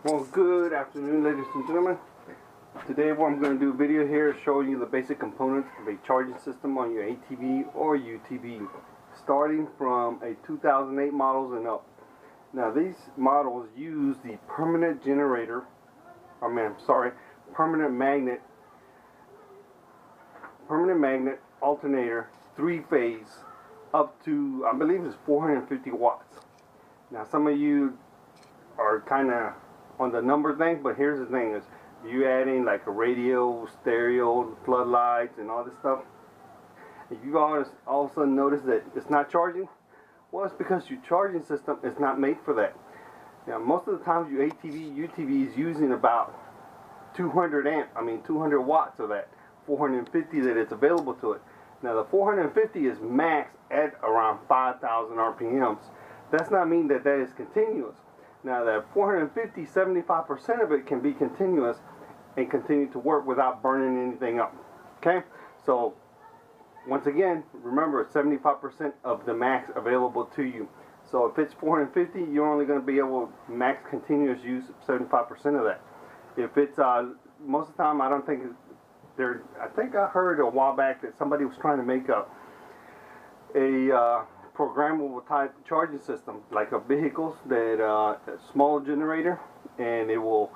Well, good afternoon, ladies and gentlemen. Today what I'm going to do a video here is showing you the basic components of a charging system on your ATV or UTV, starting from a 2008 models and up. Now these models use the permanent magnet alternator 3-phase up to, I believe it's 450 watts. Now some of you are kind of on the number thing, but here's the thing: is you add in like a radio, stereo, floodlights, and all this stuff. If you all of a sudden notice that it's not charging, well, it's because your charging system is not made for that. Now, most of the times your ATV, UTV is using about 200 watts of that 450 that it's available to it. Now, the 450 is max at around 5,000 RPMs. Does not mean that that is continuous. Now that 450, 75% of it can be continuous and continue to work without burning anything up. Okay? So, once again, remember 75% of the max available to you. So if it's 450, you're only going to be able to max continuous use 75% of that. If it's, most of the time, I think I heard a while back that somebody was trying to make a programmable type charging system, like a vehicles that a small generator, and you will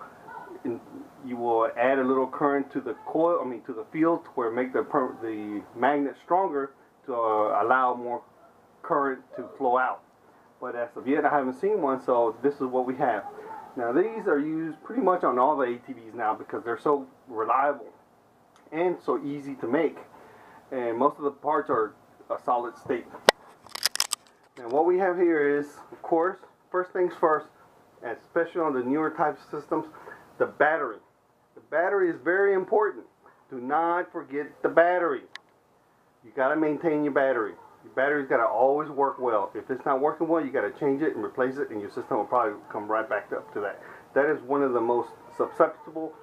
add a little current to the coil, to the field, where make the magnet stronger to allow more current to flow out. But as of yet, I haven't seen one, so this is what we have. Now these are used pretty much on all the ATVs now because they're so reliable and so easy to make, and most of the parts are a solid state. Now what we have here is, of course, first things first, and especially on the newer type systems, the battery. The battery is very important. Do not forget the battery. You got to maintain your battery. Your battery's got to always work well. If it's not working well, you got to change it and replace it, and your system will probably come right back up to that. That is one of the most susceptible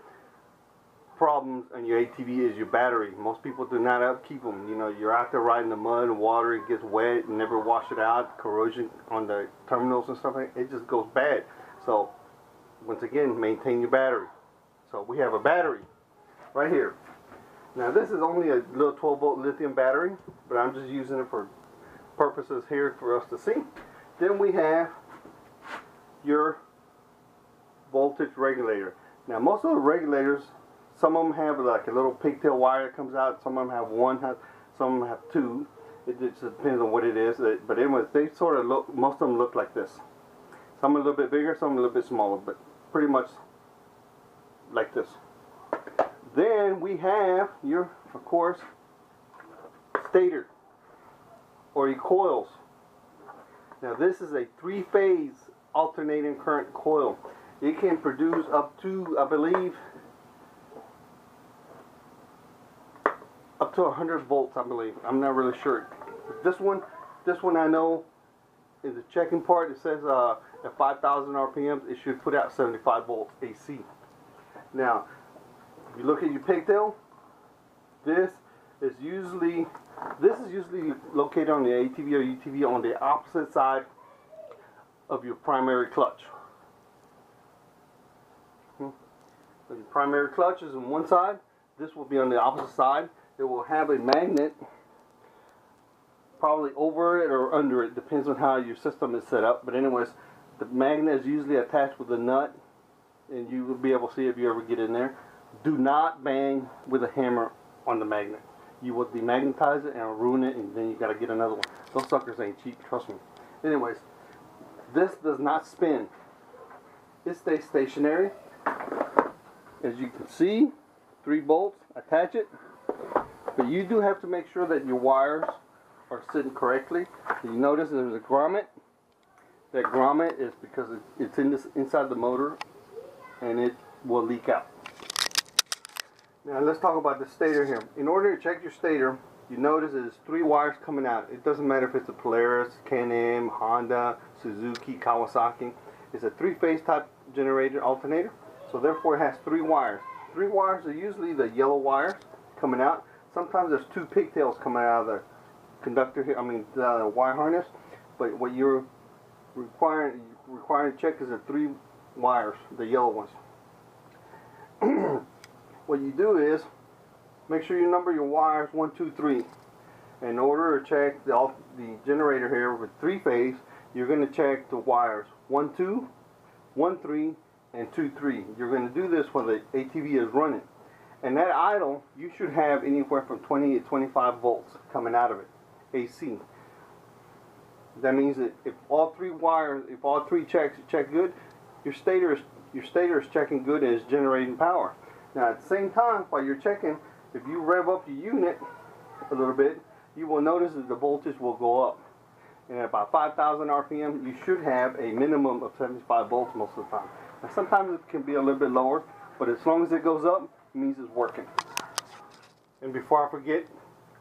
problems on your ATV is your battery. Most people do not upkeep them. You know, you're out there riding the mud and water, it gets wet and never wash it out, corrosion on the terminals and stuff like that, it just goes bad. So once again, maintain your battery. So we have a battery right here. Now this is only a little 12-volt lithium battery, but I'm just using it for purposes here for us to see. Then we have your voltage regulator. Now most of the regulators, some of them have like a little pigtail wire that comes out. Some of them have one, some of them have two. It just depends on what it is. But anyways, they sort of look, most of them look like this. Some are a little bit bigger, some a little bit smaller, but pretty much like this. Then we have your, of course, stator or your coils. Now this is a 3-phase alternating current coil. It can produce up to, I believe, up to 100 volts, I believe. I'm not really sure. This one I know in the checking part, it says at 5,000 RPMs, it should put out 75 volts AC. Now, if you look at your pigtail, this is usually located on the ATV or UTV on the opposite side of your primary clutch. So your primary clutch is on one side. This will be on the opposite side. It will have a magnet probably over it or under it, depends on how your system is set up. But anyways, the magnet is usually attached with a nut, and you will be able to see if you ever get in there. Do not bang with a hammer on the magnet. You will demagnetize it and ruin it, and then you got to get another one. Those suckers ain't cheap, trust me. Anyways, this does not spin. It stays stationary. As you can see, 3 bolts, attach it. But you do have to make sure that your wires are sitting correctly. You notice there's a grommet. That grommet is because it's inside the motor, and it will leak out. Now let's talk about the stator here. In order to check your stator, you notice there's 3 wires coming out. It doesn't matter if it's a Polaris, Can-Am, Honda, Suzuki, Kawasaki. It's a 3-phase type generator alternator, so therefore it has 3 wires. 3 wires are usually the yellow wires coming out. Sometimes there's 2 pigtails coming out of the conductor here, the wire harness. But what you're requiring to check is the 3 wires, the yellow ones. What you do is make sure you number your wires 1, 2, 3. In order to check the generator here with 3-phase, you're going to check the wires 1, 2, 1, 3, and 2, 3. You're going to do this when the ATV is running. And that idle, you should have anywhere from 20 to 25 volts coming out of it, AC. That means that if all 3 wires, if all 3 checks check good, your stator is checking good and is generating power. Now at the same time, while you're checking, if you rev up your unit a little bit, you will notice that the voltage will go up. And at about 5,000 RPM, you should have a minimum of 75 volts most of the time. Now sometimes it can be a little bit lower, but as long as it goes up, it means it's working. And before I forget,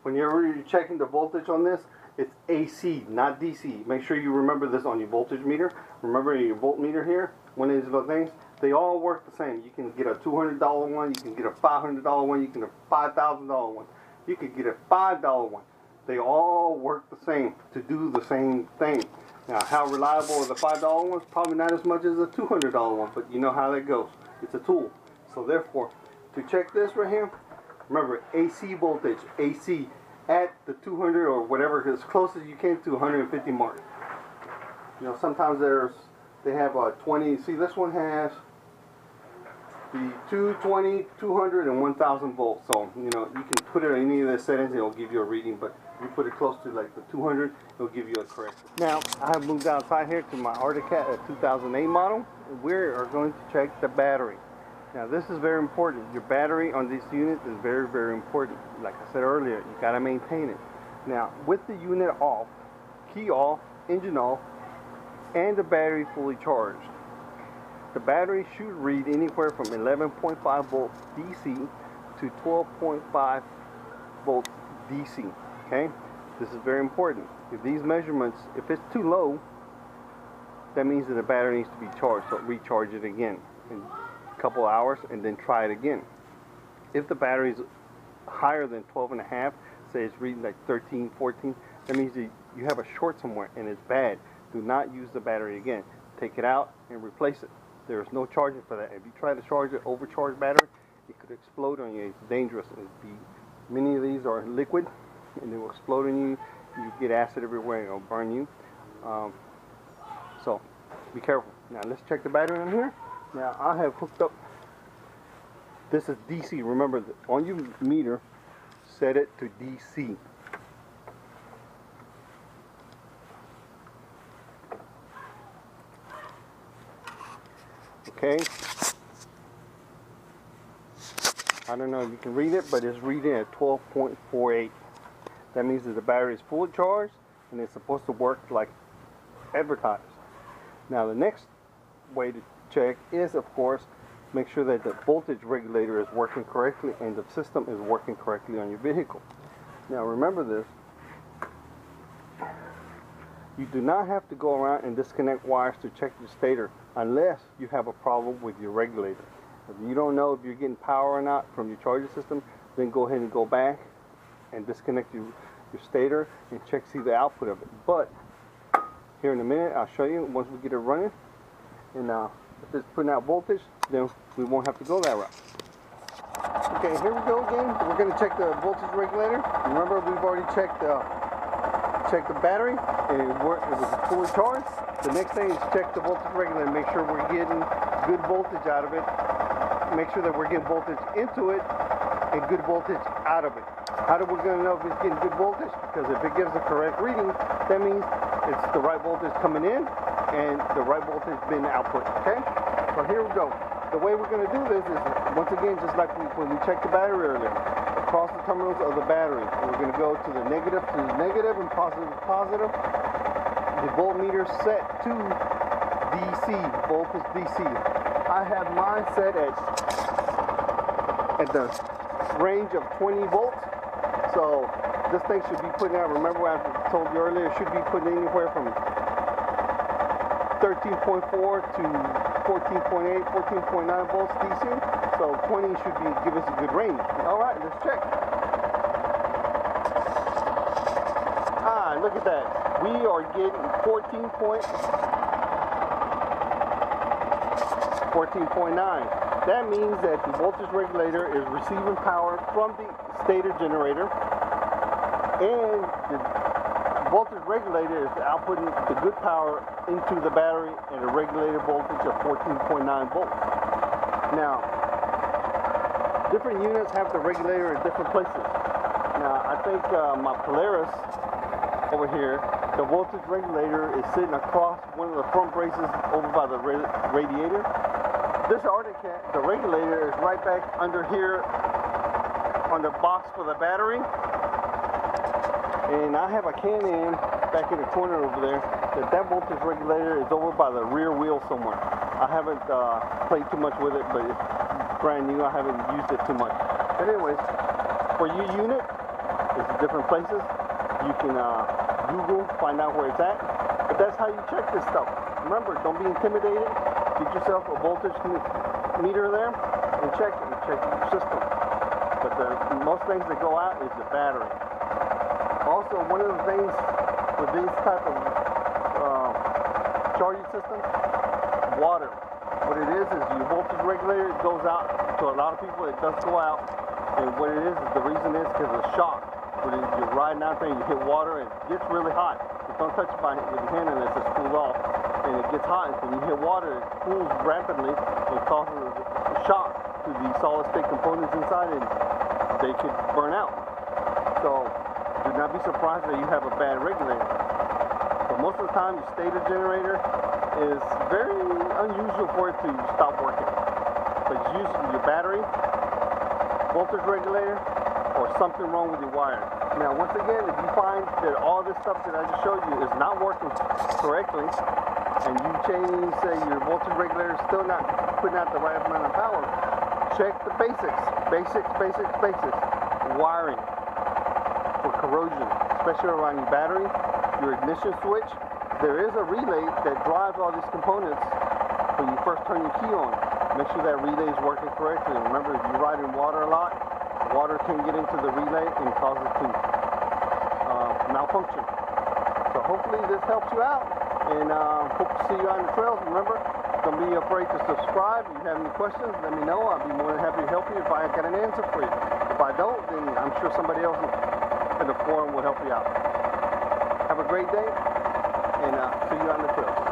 whenever you're checking the voltage on this, it's AC, not DC. Make sure you remember this on your voltage meter. Remember your voltmeter here, one of these little things, they all work the same. You can get a $200 one, you can get a $500 one, you can get a $5,000 one. You can get a $5 one. They all work the same to do the same thing. Now, how reliable is the $5 one? Probably not as much as a $200 one, but you know how that goes. It's a tool. So therefore, to check this right here, remember AC voltage, AC at the 200 or whatever, as close as you can to 150 mark. You know, sometimes they have a 20. See, this one has the 220, 200, and 1,000 volts. So, you know, you can put it in any of the settings and it'll give you a reading, but if you put it close to like the 200, it'll give you a correct. Now, I have moved outside here to my Arctic-Cat 2008 model. We are going to check the battery. Now, this is very important. Your battery on this unit is very, very important. Like I said earlier, you got to maintain it. Now, with the unit off, key off, engine off, and the battery fully charged, the battery should read anywhere from 11.5 volts DC to 12.5 volts DC. Okay, this is very important. If these measurements, if it's too low, that means that the battery needs to be charged. So recharge it again in a couple hours and then try it again. If the battery is higher than 12.5, say it's reading like 13, 14, that means that you have a short somewhere and it's bad. Do not use the battery again. Take it out and replace it. There is no charging for that. If you try to charge it, overcharged battery, it could explode on you. It's dangerous. Many of these are liquid, and they will explode on you. You get acid everywhere, and it'll burn you. So, be careful. Now, let's check the battery on here. Now, I have hooked up. This is DC. Remember, on your meter, set it to DC. Okay, I don't know if you can read it, but it's reading at 12.48. That means that the battery is fully charged and it's supposed to work like advertised. Now the next way to check is, of course, make sure that the voltage regulator is working correctly and the system is working correctly on your vehicle. Now remember this. You do not have to go around and disconnect wires to check your stator unless you have a problem with your regulator. If you don't know if you're getting power or not from your charger system, then go ahead and go back and disconnect your stator and check see the output of it. But here in a minute, I'll show you once we get it running. And if it's putting out voltage, then we won't have to go that route. Okay, here we go again. We're going to check the voltage regulator. Remember, we've already checked the battery, and it was fully charged. The next thing is check the voltage regulator, make sure we're getting good voltage out of it. Make sure that we're getting voltage into it and good voltage out of it. How are we going to know if it's getting good voltage? Because if it gives the correct reading, that means it's the right voltage coming in and the right voltage being output. Okay? So here we go. The way we're going to do this is, once again, just like when we checked the battery earlier, across the terminals of the battery. We're going to go to the negative and positive to positive. The voltmeter set to DC, voltage DC. I have mine set at the range of 20 volts. So this thing should be putting out, remember what I told you earlier, it should be putting anywhere from 13.4 to 14.8, 14.9 volts DC. So 20 should give us a good range. All right, let's check. Look at that. We are getting 14 point. 14.9. That means that the voltage regulator is receiving power from the stator generator, and the voltage regulator is outputting the good power into the battery at a regulated voltage of 14.9 volts. Now, different units have the regulator at different places. Now, I think my Polaris over here, the voltage regulator is sitting across one of the front braces over by the radiator. This Arctic Cat, the regulator is right back under here on the box for the battery. And I have a Can-Am back in the corner over there that voltage regulator is over by the rear wheel somewhere. I haven't played too much with it, but it's brand new. I haven't used it too much. But anyways, for your unit, it's in different places. You can Google, find out where it's at. But that's how you check this stuff. Remember, don't be intimidated. Get yourself a voltage meter there and check it and check your system. But most things that go out is the battery. Also, one of the things with these type of charging systems, water. What it is your voltage regulator goes out. To a lot of people, it does go out. And what it is the reason is because of the shock. When you're riding out there and you hit water and it gets really hot. So don't touch it with your hand unless it's cooled off. And it gets hot, and when you hit water, it cools rapidly and causes a shock to the solid state components inside, and they could burn out. So do not be surprised that you have a bad regulator. But most of the time, your stator generator is very unusual for it to stop working. But it's usually your battery, voltage regulator, or something wrong with your wire. Now, once again, if you find that all this stuff that I just showed you is not working correctly, and you change, say, your voltage regulator is still not putting out the right amount of power, check the basics. Basics. Wiring for corrosion, especially around your battery, your ignition switch. There is a relay that drives all these components when you first turn your key on. Make sure that relay is working correctly. Remember, if you ride in water a lot, water can get into the relay and cause it to malfunction. So hopefully this helps you out, and hope to see you on the trails. Remember, don't be afraid to subscribe. If you have any questions, let me know. I'll be more than happy to help you if I got an answer for you. If I don't, then I'm sure somebody else in the forum will help you out. Have a great day, and see you on the trails.